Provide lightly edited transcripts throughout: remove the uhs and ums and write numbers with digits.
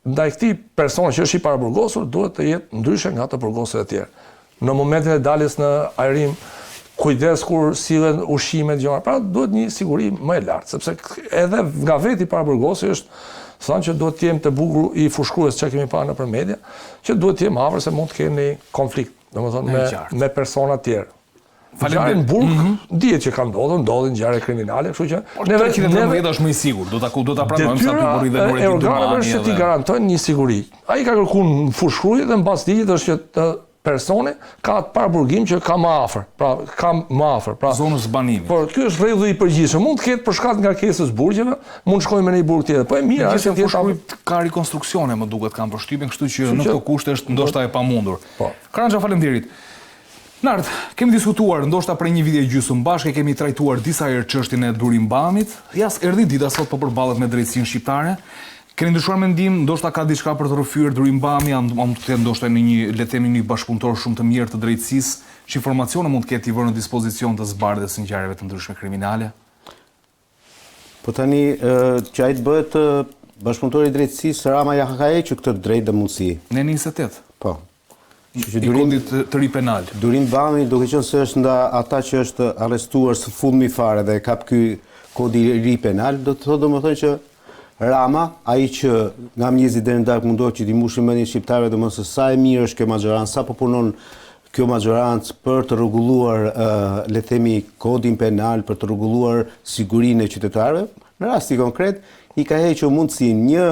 ndaj këtij personi që është i paraburgosur duhet të jetë ndryshe nga të burgosurit e tjerë. Në momentin e daljes në ajrim, kujdes kur sillen ushqimet gjëra. Pra duhet një siguri më e lartë, sepse edhe nga veti paraburgosi është thënë që duhet të jemi të bukur i fushkrues që kemi parë nëpër media, që duhet të jemi afër se mund të kemi konflikt, domethënë me persona të tjerë. Faleminderit. Në burg dihet që ka ndodhin ngjarje kriminale, kështu që neve është më i sigurt, do ta pranojmë sa turri dhe Nurettin Dumani. Është që ti garantojnë një siguri. Ai ka kërkuar në fushkruaj dhe mbas ligjit është që personi ka të paraburgim që ka më afër. Pra zonës banimit. Por ky është rregulli i përgjithshëm. Mund të ketë për shkak të ngarkesës burgjeve, mund të shkojmë në një burg tjetër. Po e mirë është të fushkruaj ka rekonstruksione, më duket kanë përshtypjen, kështu që në këto kushte është ndoshta e pamundur. Karanxha, faleminderit. Nart, kemi diskutuar ndoshta për një vit e gjysmë bashkë, kemi trajtuar disa herë çështjen e Durimbamit. Erdhi dita sot po përballet me drejtsinë shqiptare. Keni ndryshuar mendim, ndoshta ka diçka për të rrëfyer Durimbami, mund të ketë ndoshta në le të themi një bashkëpunëtor shumë të mirë të drejtësisë, që informacione mund të ketë i vënë në dispozicion të zbardhjes së ngjarjeve të ndryshme kriminale. Po tani që ai të bëhet bashkëpunëtori i drejtësisë, Rama ja ka hequr këtë drejtë dhe mundësi. Në 28. Po. I kodit të ri penal. Durimbami, duke qenë se është nga ata që është arrestuar së fundmi fare dhe kap ky kodi i ri penal, do të thotë domethënë që Rama, ai që nga mëngjesi deri në darkë mundohet që t'i mbushë mendjen shqiptarëve domosdoshmë se sa e mirë është kjo maxhorancë, sa po punon kjo maxhorancë për të rregulluar le të themi kodin penal, për të rregulluar sigurinë e qytetarëve. Në rasti konkret i ka hequr mundësinë një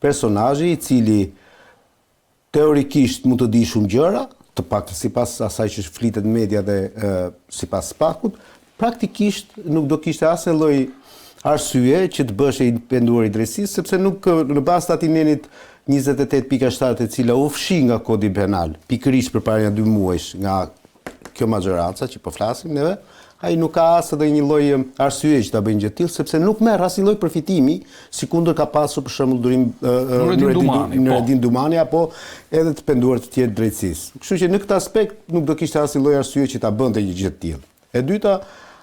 personazhi i cili teorikisht mund të di shumë gjëra, të paktën sipas asaj që flitet në media dhe sipas Spakut, praktikisht nuk do kishte asnjë lloj arsye që të bësh i penduar i drejtësisë, sepse nuk në bazë të atij nenit 28.7 e cila u fshi nga kodi penal, pikërisht përpara 2 muajsh nga kjo maxhoranca që po flasim neve, ai nuk ka as edhe një lloj arsye që ta bëjë gjë të tillë, sepse nuk merr asnjë lloj përfitimi, sikundër ka pasur për shembull Nurettin Dumani apo edhe të penduar të tjerë drejtësisë. Kështu që në këtë aspekt nuk do kishte asnjë lloj arsye që ta bënte një gjë të tillë. E dyta,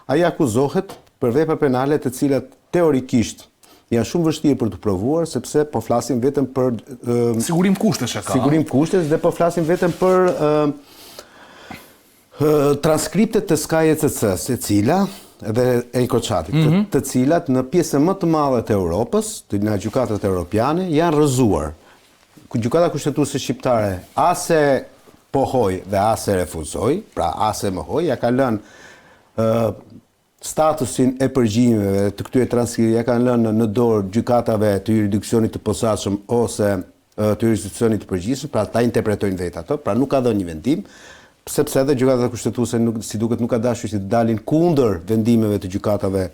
ai akuzohet për vepra penale të cilat teorikisht janë shumë vështirë për të provuar, sepse po flasim vetëm për sigurim kushtesh ka. Sigurim kushtesh dhe po flasim vetëm për transkriptet të Sky ECC-s, e cila dhe Ecochatit, të cilat në pjesën më të madhe të Europës, nga gjykatat europiane, janë rrëzuar. Gjykata kushtetuese shqiptare ase pohoi dhe ase refuzoi, pra ase mohoi, ja ka lënë statusin e përgjimeve të këtyre transkripteve, ja kanë lënë në dorë gjykatave të jurisdiksionit të posaçëm ose të jurisdiksionit të përgjithshëm, pra ta interpretojnë vetë ato, pra nuk ka dhënë një vendim, sepse edhe gjykata kushtetuese si duket nuk ka dashur që të dalin kundër vendimeve të gjykatave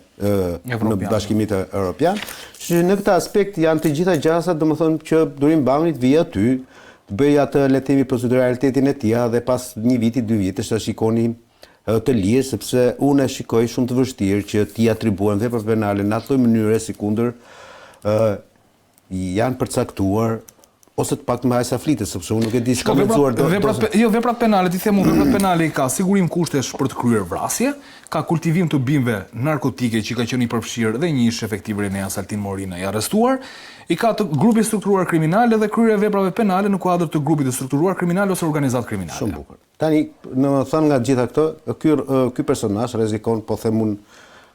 në Bashkimin Evropian. Që në këtë aspekt janë të gjitha gjasat, domethënë që Durimbami vijë aty, të bëjë atë le të themi proceduralitetin e tij dhe pas një viti, 2 vitesh ta shikoni të lirë, sepse unë e shikoj shumë të vështirë që t'i atribuohen vepra penale në atë mënyrë sikundër janë përcaktuar ose të paktën me aq sa flitet, sepse unë nuk e di çka menduar veprat penale, ti them veprat penale ka sigurim kushtesh për të kryer vrasje, ka kultivim të bimëve narkotike që ka qenë i përfshirë dhe një ish efektiv Renea Saltin Morina i arrestuar, i ka të grupi strukturuar kriminal dhe kryer veprave penale në kuadër të grupit të strukturuar kriminal ose organizatë kriminale. Shumë bukur. Tani, domethënë nga gjitha këto, ky personazh rrezikon, po them unë,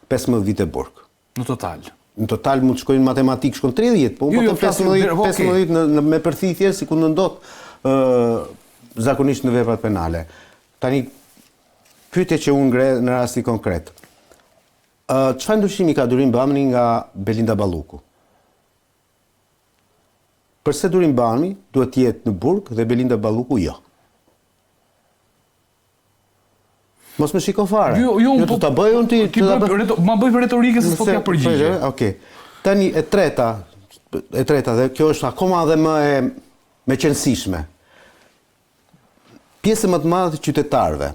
15 vite burg. Në total. Në total mund të shkojnë matematik, shkon 30, po unë po them 15 me përthithje, si ku ndot zakonisht në veprat penale. Tani, pyetja që unë ngre në rasti konkret. Çfarë ndryshimi ka Durimbami nga Belinda Balluku? Përse Durimbami duhet të jetë në burg dhe Belinda Balluku jo? Mos më shiko fare. Jo, do ta bëj unë ti. Ma bëj retorike se s'po t'ja përgjigje. Okej. Tani e treta dhe kjo është akoma edhe më e qëndësishme. Pjesë më të madhe të qytetarëve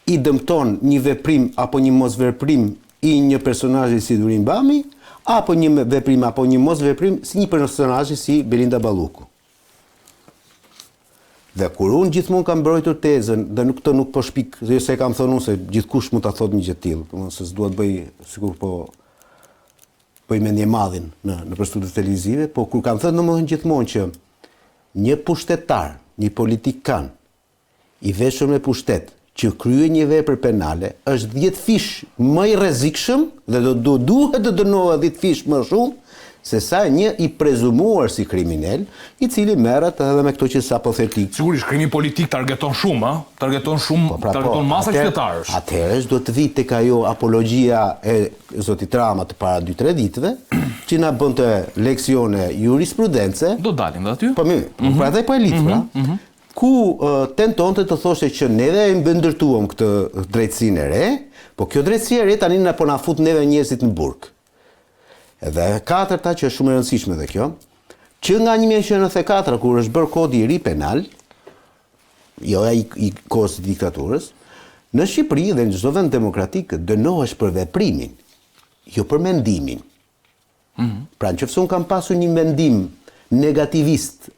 i dëmton një veprim apo një mosveprim i një personazhi si Durimbami, apo një veprim apo një mosveprim si një personazhi si Belinda Balluku. Dhe kur unë gjithmonë kam mbrojtur tezën, dhe këtë nuk po shpik, dhe se kam thënë unë se gjithkush mund ta thotë një gjë të tillë, domethënë se s'dua të bëj sikur po bëj mendje madhin në studiet televizive, po kur kanë thënë domethënë gjithmonë që një pushtetar, një politikan i veshur me pushtet që kryen një vepër penale është 10 fish më i rrezikshëm dhe duhet të dënohet 10 fish më shumë se sa një i prezumuar si kriminal, i cili merret edhe me këto që sapo thetik. Sigurisht, krimi politik targeton shumë, ha? Targeton masa qytetarësh. Atëherë do të vit tek ajo apologjia e zotit Rama të para 2-3 ditëve, që na bënte leksione jurisprudence. Do dalim dhe aty? Po mirë, pra dhe po e litë, pra. Ku tentonte të thoshte që neve e ndërtuam këtë drejtësinë e re, po kjo drejtësi e re tani na po na fut neve njerëzit në burg. Edhe e katërta, që është shumë e rëndësishme dhe kjo, që nga 1994, kur është bërë kodi i ri penal, jo i kohës së diktaturës, në Shqipëri dhe në çdo vend demokratik dënohesh për veprimin, jo për mendimin. Pra nëse unë kam pasur një mendim negativist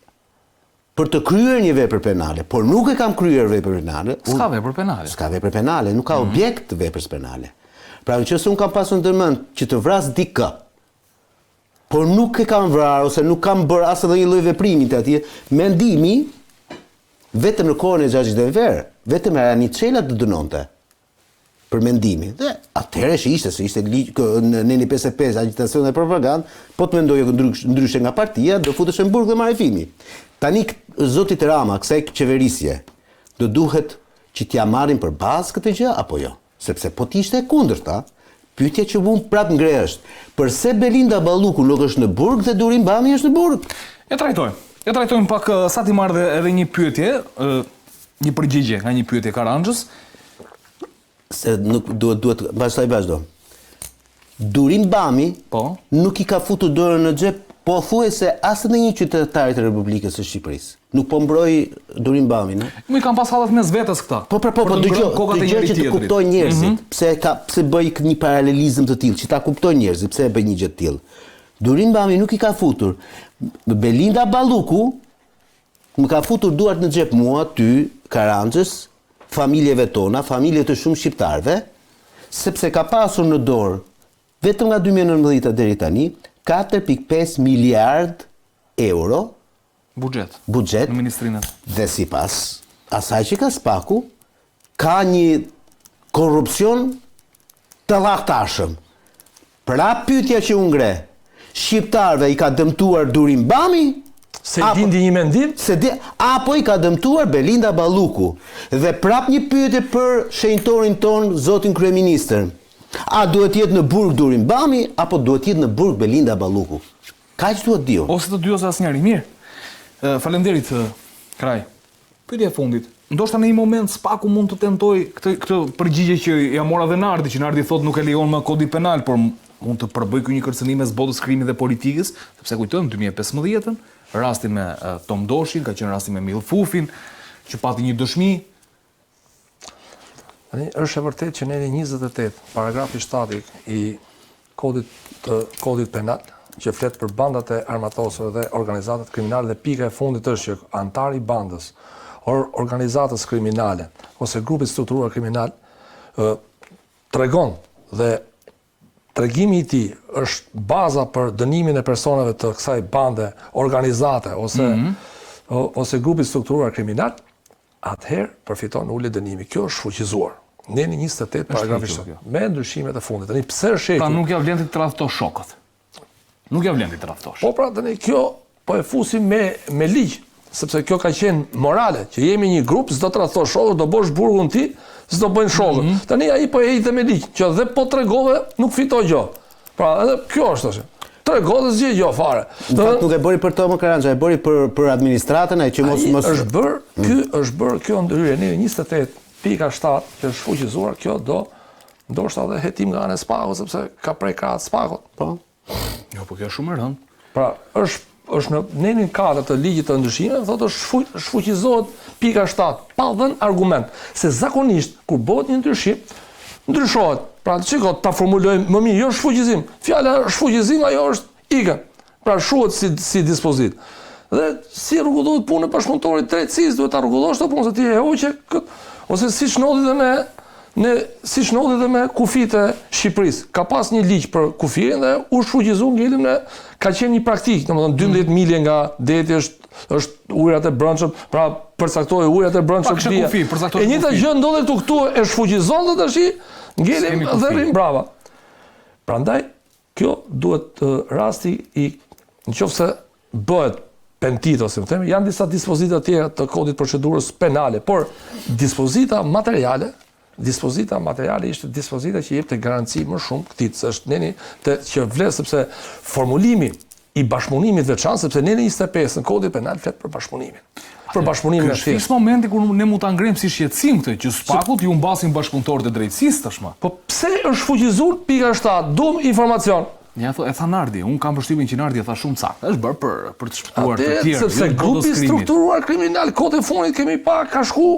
për të kryer një vepër penale, por nuk e kam kryer vepër penale, s'ka vepër penale. S'ka vepër penale, nuk ka objekt veprës penale. Pra nëse unë kam pasur ndërmend që të vras dikë, por nuk e kam vrarë ose nuk kam bërë as edhe një lloj veprimi të atij, mendimi vetëm në kohën e Xhaxhit Enver, vetëm era një çela të dënonte për mendimin. Dhe atëherë se ishte ligj në neni 55 agitacion dhe propagandë, po të mendoje ndryshe nga partia, do futesh në burg dhe marrë fimi. Tani zotit Rama, kësaj qeverisje, do duhet që t'ja marrin për bazë këtë gjë apo jo? Sepse po t'ishte e kundërta, pyetja që unë prap ngre është, përse Belinda Balluku nuk është në burg dhe Duri Mbami është në burg? E trajtojmë pak sa ti marrë edhe një pyetje, një përgjigje nga një pyetje Karanxhës. Se nuk duhet vazhdo. Duri Mbami nuk i ka futur dorën në xhep pothuajse as në një qytetarit të Republikës së Shqipërisë. Nuk po mbroi Duri Mbami, no? Mu i kanë pas hallat mes vetes këta. Po dëgjoj që të kuptojnë njerëzit, pse bëj një paralelizëm të tillë, që ta kuptojnë njerëzit pse e bëj një gjë të tillë. Duri Mbami nuk i ka futur. Belinda Balluku më ka futur duart në xhep mua, ty, Karanxhës, familjeve tona, familje të shumë shqiptarëve, sepse ka pasur në dorë vetëm nga 2019 deri tani 4.5 miliard euro buxhet në ministrinë. Dhe sipas asaj që ka spaku, ka një korrupsion të llaftarshëm. Pra pyetja që u ngre, shqiptarëve i ka dëmtuar Duri Mbami? Se dindi një mendim? Apo i ka dëmtuar Belinda Balluku? Dhe prap një pyetje për shenjtorin ton, zotin kryeministër. A duhet jetë në burg Duri Mbami, apo duhet jetë në burg Belinda Balluku? Kaq duhet dio. Ose të dy ose asnjëri. Mirë. Faleminderit, Kraj. Pyetja e fundit. Ndoshta në një moment spaku mund të tentoj këtë përgjigje që ja mora dhe Nardi, që Nardi thotë nuk e lejon më kodi penal, por mund të përbëj një kërcënim mes botës krimit dhe politikës, sepse kujtojmë 2015-ën, rasti me Tom Doshin, ka qenë rasti me Mill Fufin, që pati një dëshmi. Është e vërtetë që në 28 paragrafi 7 i kodit penal, që flet për bandat e armatosur dhe organizatat kriminale, dhe pika e fundit është që antari i bandës, organizatës kriminale ose grupit strukturuar kriminal tregon dhe tregimi i tij është baza për dënimin e personave të kësaj bande, organizate ose grupit strukturuar kriminal, atëherë përfiton ulje dënimi. Kjo është fuqizuar. Neni 28 paragrafi 7 me ndryshimet e fundit. Tani pse është pra nuk ja vlen të tradhtosh shokët. Nuk ja vlen të tradhtosh. Po pra tani kjo po e fusim me ligj, sepse kjo ka qenë morale, që jemi një grup, s'do tradhtosh shokët, do bosh burgun ti, s'do bëjnë shokët. Tani ai po e hiqte me ligj, që dhe po tregove nuk fitoj gjë. Pra edhe kjo është tash. Tregove dhe zgjidh gjë fare. Në fakt nuk e bëri për Tomo Karanxha, e bëri për administratën ai që mos është bërë kjo ndryrje në 28.7 që është fuqizuar, kjo ndoshta edhe hetim nga ana e Spakut, sepse ka prej krahët Spakut. Po. Jo, po kjo është shumë e rëndë. Pra, është në nenin 4 të ligjit të ndryshimeve, thotë është fuqizohet pika 7, pa dhënë argument, se zakonisht kur bëhet një ndryshim, ndryshohet. Pra, çiko ta formulojmë më mirë, jo është fuqizim. Fjala është fuqizim, ajo është ikën. Pra, shuhet si dispozit. Dhe si rregullohet puna e bashkëpunëtorit drejtësisë, duhet ta rregullosh këtë punë, se ti e hoqe ose siç ndodhi dhe ne si shnodhi dhe me kufit e Shqipërisë. Ka pas një ligj për kufirin dhe u shfuqizu ngelim në ka qenë një praktikë, domethënë 12 milje nga deti është ujërat e brendshëm, pra përcaktoi ujërat e brendshëm dia. E njëjta gjë ndodhet këtu e shfuqizon dhe tash ngelim dhe rrim brava. Prandaj kjo duhet rasti i nëse bëhet pentit ose më themi, janë disa dispozita tjera të kodit procedurës penale, por dispozita materiale ishte dispozita që jep të garanci më shumë këtij, se është neni që vlen sepse formulimi i bashkëpunimit veçantë, sepse neni 25 në kodit penal flet për bashkëpunimin. Për bashkëpunimin e thjeshtë. Është momenti kur ne mund ta ngrem si shqetësim këtë, që spakut ju mbasin bashkëpunëtorët e drejtësisë tashmë. Po pse është fuqizuar pika 7, dum informacion. Ja e tha Nardi, unë kam përshtypjen që Nardi e tha shumë saktë. Është bërë për të shpëtuar të tjerë. Sepse grupi strukturuar kriminal kodit fundit kemi pa ka shku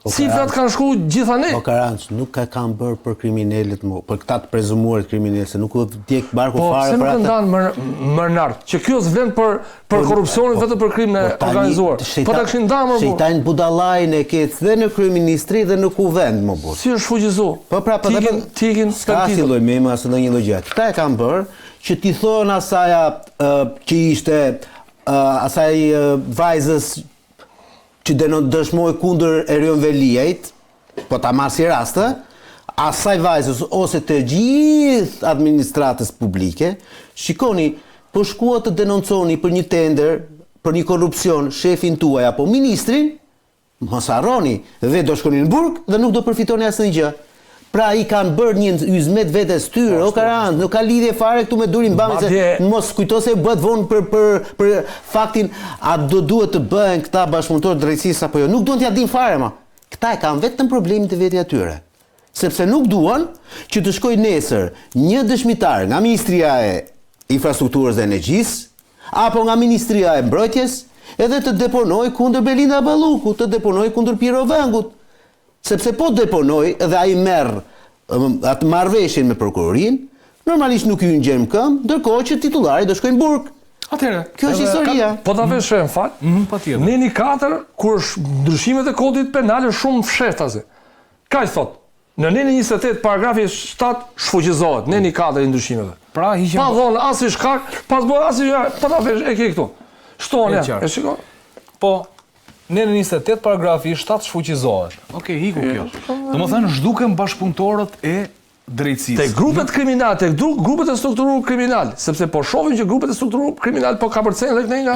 cifrat kanë shku gjithanë. Po Karanç, nuk kanë bërë për kriminalet më, për këta të prezumuar kriminal, se nuk u djeg barku fare për atë. Po pse nuk ndanë më nart, që kjo s'vlen për korrupsionin vetëm për krimin e organizuar. Po ta kishin ndarë më burr. Shejtan budallajin e ketë dhe në kryeministri dhe në kuvend më burr. Si është fuqizuar? Po pra, tikin ka si lloj meme as ndonjë lloj gjë. Këta e kanë bërë që ti thon asaja që ishte asaj vajzës që dëshmoj kundër Erion Veliajt, po ta marrë si rastë, asaj vajzës ose të gjithë administratës publike, shikoni, po shkua të denonconi për një tender, për një korrupsion, shefin tuaj apo ministrin, mos harroni, dhe do shkoni në burg dhe nuk do përfitoni asnjë gjë. Pra i kanë bërë një yzmet vetes tyre, o Karant, nuk ka lidhje fare këtu me durin bambi, se mos kujto se bëhet vonë për faktin a do duhet të bëhen këta bashkëpunëtorë drejtësisë apo jo. Nuk duan t'ia dinë fare ma. Këta e kanë vetëm problemin të vetë atyre. Sepse nuk duan që të shkojë nesër një dëshmitar nga Ministria e Infrastrukturës dhe Energjisë apo nga Ministria e Mbrojtjes edhe të deponojë kundër Belinda Ballukut, të deponojë kundër Piro Vengut. Sepse po deponoj dhe ai merr atë marrëveshjen me prokurorin, normalisht nuk hyn gjerm këmbë, ndërkohë që titullari do shkojnë në burg. Atëherë, kjo është historia. Po ta vesh në fal. Patjetër. Neni 4 kur ndryshimet e kodit penal është shumë fshehtazi. Kaq thot. Në neni 28 paragrafi 7 shfuqizohet neni 4 i ndryshimeve. Pra hiqem. Pa dhënë as i shkak, pas bë as i po ta vesh e ke këtu. Shtonia. E shikoj. Po në 28 paragrafi 7 shfuqizohet. Okej, hiku kjo. Domethënë zhduken bashkëpunëtorët e drejtësisë. Te grupet kriminale, te grupet e strukturuar kriminal, sepse po shohim që grupet e strukturuar kriminal po kapërcejnë edhe nga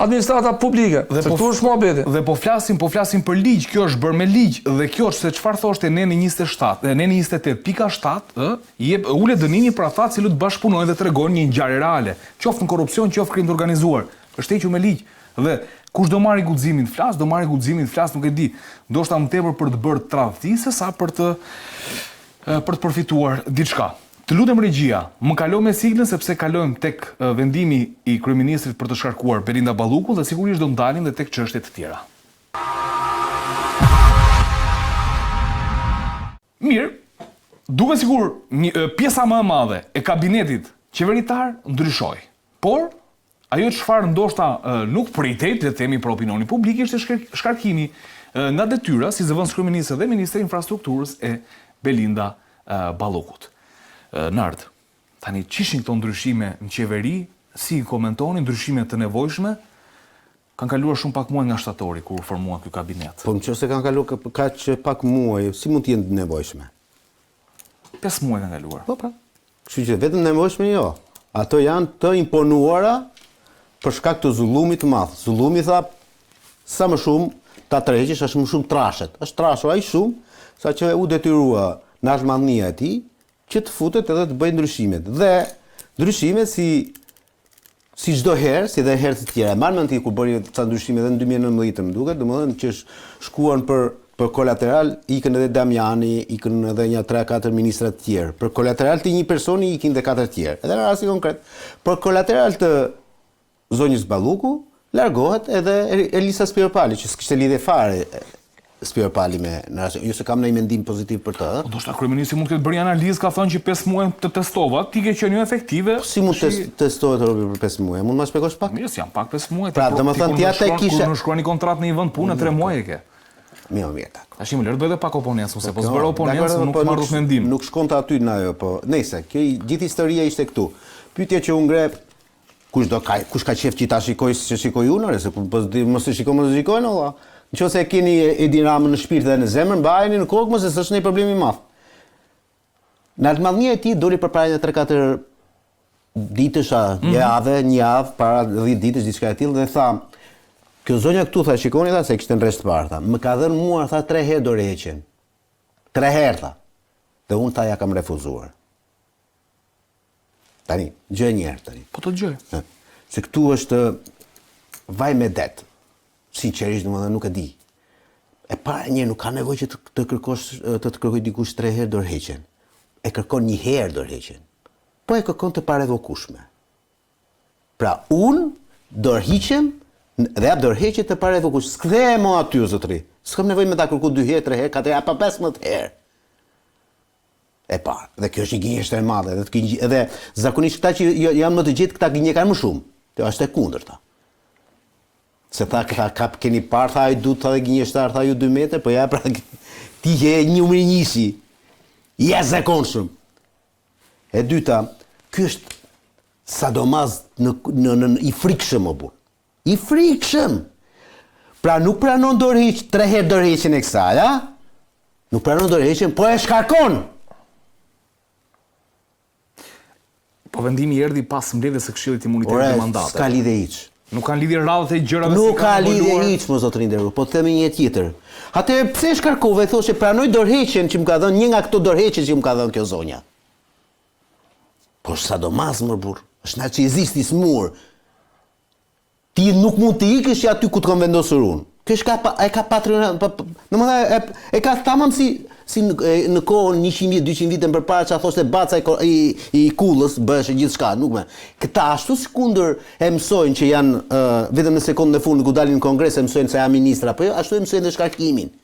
administrata publike. Se këtu është muhabeti. Dhe po flasim për ligj, kjo është bërë me ligj dhe kjo është se çfarë thoshte neni 27, neni 28.7, jep ulet dënimi për ata që bashkëpunojnë dhe tregojnë një ngjarje reale, qoftë në korrupsion, qoftë krim të organizuar. Është hequr me ligj. Dhe kush do marrë guximin të flas, nuk e di. Ndoshta më tepër për të bërë tradhti se sa për të përfituar diçka. Të lutem regjia, më kalo me siglën sepse kalojmë tek vendimi i kryeministrit për të shkarkuar Belinda Ballukun dhe sigurisht do ndalim dhe tek çështje të tjera. Mirë, duke sigur pjesa më e madhe e kabinetit qeveritar ndryshoi. Por ajo çfarë ndoshta nuk pritej, le të themi për opinionin publik, ishte shkarkimi nga detyra si zëvendës kryeministre dhe ministri i infrastrukturës e Belinda Ballukut. Nard, tani çishin këto ndryshime në qeveri, si komentoni ndryshime të nevojshme? Kanë kaluar shumë pak muaj nga shtatori kur u formua ky kabinet. Po nëse kanë kaluar kaq pak muaj, si mund të jenë të nevojshme? 5 muaj kanë kaluar. Po pra. Kështu që vetëm nevojshme jo. Ato janë të imponuara për shkak të zullumit të madh. Zullumi tha sa më shumë ta tërheqësh, as më shumë trashet. Është trashur ai shumë saqë u detyrua naçmallnia e tij që të futet edhe të bëjë ndryshimet. Dhe ndryshimet si çdo herë, si edhe herë të tjera. Marr mend ti kur bëri ca ndryshime edhe në 2019 më duket, domethënë që shkuan për kolateral ikën edhe Damiani, ikën edhe një 3-4 ministra të tjerë. Për kolateral të një personi ikin edhe 4 të tjerë. Edhe në rastin konkret, për kolateral të zonjës Balluku largohet edhe Elisa Spiropali, që s'kishte lidhje fare Spiropali me në rastin. Jo se kam ndonjë mendim pozitiv për të. Po ndoshta kryeministri mund të ketë bërë analizë, ka thënë që 5 muaj të testova, ti ke qenë efektive. Si mund të testohet robi për 5 muaj? Mund ma shpjegosh pak? Mirë, janë pak 5 muaj. Pra, domethënë ti atë kishe kur shkruani kontratë në një vend pune 3 muaj e ke. mirë tak. Tash më lërë bëj edhe pak oponencë, se po s'bëra oponencë, nuk marrë mendim. Nuk shkonte aty në ajo, po nëse, kjo gjithë historia ishte këtu. Pyetja që u ngre, kush ka qef që ta shikoj si që shikoj unë, se mos e shikojnë, olla. Nëse keni Edi Ramën në shpirt dhe në zemër, mbajeni në kokë, mos e s'është një problem i madh. Në Altmadnia e tij doli përpara 3-4 ditësh, një javë para 10 ditësh diçka e tillë dhe tha, kjo zonja këtu tha, shikoni tha se kishte në rresht parë tha, më ka dhënë mua tha 3 herë dorëheqjen. 3 herë tha. Dhe unë tha ja kam refuzuar. Tani, gjë një herë tani. Po të gjë. Se këtu është vaj me det. Sinqerisht domethënë nuk e di. E para një nuk ka nevojë që të kërkoj dikush 3 herë dorëheqjen. E kërkon një herë dorëheqjen. Po e kërkon të parevokueshme. Pra unë dorëhiqem dhe jap dorëheqje të parevokueshme. S'kthehem mo aty zotëri. S'kam nevojë me ta kërkoj 2 herë, 3 herë, 4 herë, apo 15 herë. E parë. Dhe kjo është një gënjeshtër e madhe, edhe zakonisht këta që janë më të gjithë këta gënje kanë më shumë. Kjo është e kundërta. Se tha keni parë, tha ai dut, tha dhe gënjeshtar, tha ju 2 metër, po ja pra ti je një numri njësi. Jashtëzakonshëm. E dyta, ky është sadomaz i frikshëm o burr. I frikshëm. Pra nuk pranon dorëhiq 3 herë dorëheqjen e kësaj, a? Nuk pranon dorëheqjen, po e shkarkon. Po vendimi erdhi pas mbledhjes së Këshillit Imunitetit të Mandatit. S'ka lidhje hiç. Nuk kanë lidhje radhët e gjërave nuk ka lidhje hiç, mo zotëri nderuar, po të themi një tjetër. Atëherë pse shkarkove thoshe pranoj dorëheqjen që më ka dhënë një nga këto dorëheqje që më ka dhënë kjo zonja. Po sadomaz më burr, është narcisizmi i smur. Ti nuk mund të ikësh aty ku të kam vendosur unë. Kjo ka patronat, domethënë e ka tamam si në kohën 100 vjet, 200 vite më përpara çfarë thoshte Baca i Kullës, bëhej gjithçka, nuk më. Këta ashtu sikundër e mësojnë që janë vetëm në sekondën e fundit ku dalin në kongres e mësojnë se janë ministra, po jo, ashtu e mësojnë dhe shkarkimin.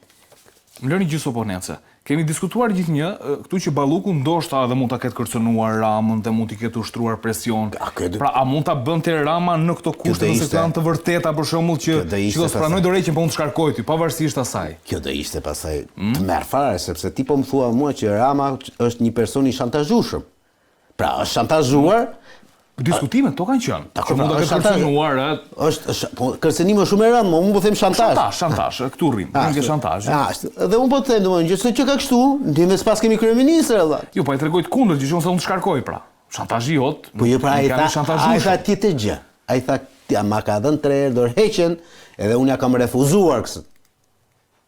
Më lëni gjysë oponencë. Kemi diskutuar gjithnjë këtu që Balluku ndoshta edhe mund ta ketë kërcënuar Ramën dhe mund t'i ketë ushtruar presion. Pra a mund ta bënte Rama në këto kushte nëse janë të vërteta për shembull që do të pranoj dorëheqjen, po unë të shkarkoj ty pavarësisht asaj. Kjo do ishte pastaj të merr fare sepse ti po më thua mua që Rama është një person i shantazhueshëm. Pra është shantazhuar. Diskutimet to kanë qenë. Që mund ta ketë kërcënuar, po kërcënimi është shumë e rëndë, unë po them shantazh. Shantazh, këtu rrim. Nuk është shantazh. Dhe unë po të them domosdoshmë që ka kështu, ndihmë pas kemi kryeministër valla. Jo, po ai tregoi të kundërt, që unë të shkarkoj pra. Shantazhi jot. Po jo pra ai tha tjetër gjë. Ai tha ma ka dhënë 3 herë dorëheqjen, edhe unë ja kam refuzuar këtë.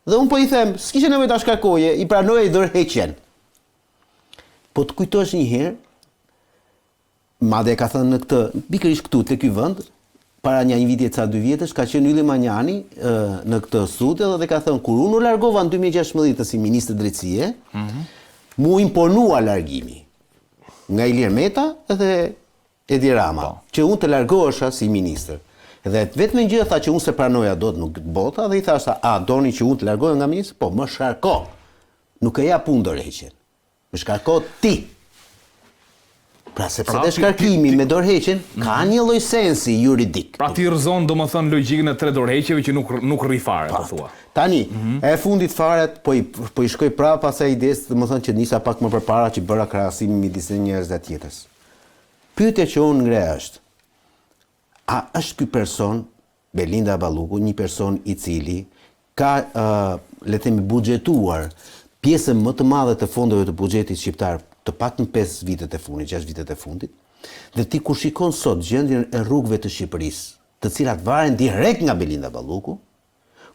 Dhe unë po i them, s'kishte nevojë ta shkarkoje, i pranoi dorëheqjen. Po të kujtosh një herë, madje ka thënë në këtë, pikërisht këtu te ky vend, para një viti ca 2 vjetësh, ka qenë Ylli Manjani në këtë studio dhe ka thënë kur unë u largova në 2016 si ministër drejtësie, mu imponua largimi nga Ilir Meta dhe Edi Rama, që unë të largohesha si ministër. Dhe vetëm gjë tha që unë se pranoja dot nuk bota dhe i thashta, a doni që unë të largohem nga ministër? Po, më shkarko. Nuk e jap punë dorëheqjen. Më shkarko ti. Pra sepse dhe shkarkimi me dorëheqjen ka një lloj sensi juridik. Pra ti rrëzon domethënë logjikën e 3 dorëheqjeve që nuk rri fare, po thua. Tani, e fundit fare po i shkoj prapë pasaj ides, domethënë që nisa pak më përpara që bëra krahasimin midis njerëz dhe tjetrës. Pyetja që unë ngre është, a është ky person, Belinda Balluku, një person i cili ka, le të themi, buxhetuar pjesën më të madhe të fondeve të buxhetit shqiptar të paktën 5 vitet e fundit, 6 vitet e fundit, dhe ti kur shikon sot gjendjen e rrugëve të Shqipërisë, të cilat varen direkt nga Belinda Balluku,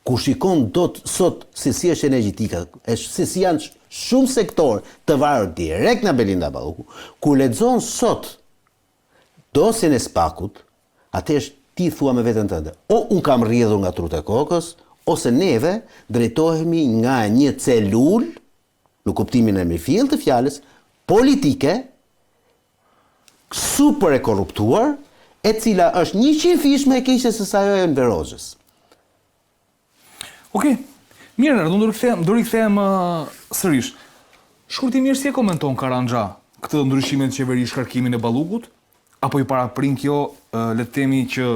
kur shikon sot se si është energjetika, se si janë shumë sektor të varur direkt nga Belinda Balluku, kur lexon sot dosjen e Spakut, atëherë ti thua me veten tënde, o un kam rrjedhur nga trut e kokës, ose neve drejtohemi nga një celul, në kuptimin e mirëfillt të fjalës, politike, super e korruptuar, e cila është 100 fish më e keqe se sa ajo e Enver Hoxhës. Okej. Mirë, do rikthehem sërish. Shkurtimisht si e komenton Karanja këtë ndryshimin të qeverisë, shkarkimin e Ballukut, apo i paraprin kjo le të themi që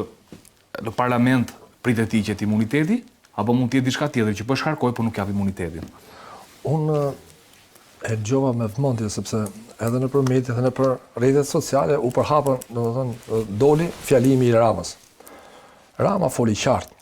në parlament pritet të hiqet imuniteti, apo mund të jetë diçka tjetër që po shkarkoj, por nuk jap imunitetin? Unë e dëgjova me vëmendje sepse edhe nëpër media, edhe nëpër rrjetet sociale u përhapën, domethënë doli fjalimi i Ramës. Rama foli qartë.